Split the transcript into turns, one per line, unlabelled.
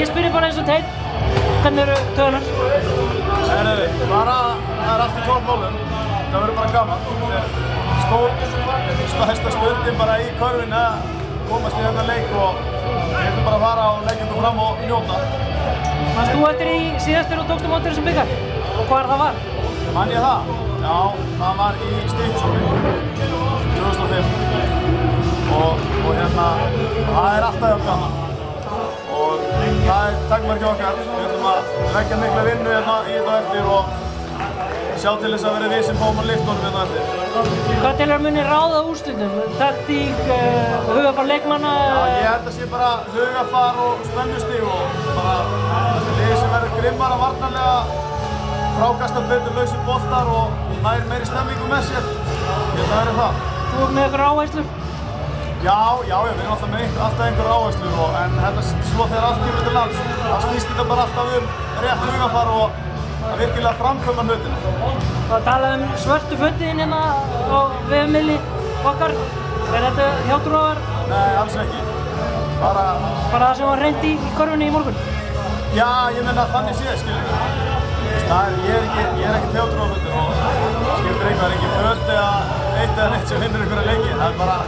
ég spyrir bara eins og Teit, hvernig eru töðunar?
Það er allt í toppmálum. Það verður bara gaman. Þetta er stærsta stundin bara í körfunni að komast í þennan leik og við ætlum bara að fara og leggja okkur fram og njóta.
Manst þú eftir í síðastur og tókstu mótur þessum byggar? Og hvar það var?
Man ég það? Já, það var í Stykkishólmi 2005 og hérna, það er alltaf gaman og það er takmarki okkar. Við ætlum að leggja mikla vinnu hérna í þetta eftir og sjá til þess að vera við sem fáum að lyfta honum hérna eftir.
Hvað telur að muni ráða úrslitum? Taktík, hugafar leikmanna?
Já, ég held að sé bara hugafar og spennustig og bara lið sem verður grimmara varnarlega, frákasta betur lausir boltar og nær meiri stemmingu með sér. Ég held að það er það.
Þú ert með einhverjar áherslur?
Já, við erum alltaf með einhverjar áherslur en þetta svo þegar allt kemur til lands, þá snýst þetta bara alltaf rétt hugafar og að virkilega framkvæma hlutina.
Það talaði svörtu fötin hérna á vefmiðli okkar. Er þetta hjátrúar?
Nei, alls ekki. Bara
það sem var reynd í körfunni í morgun?
Já, ég menna þannig séð, skiljum. Ég er ekki hjátrúarfullur og skilur það er ekki föt eða eitt eða neitt sem vinnur einhverja leiki. Það er bara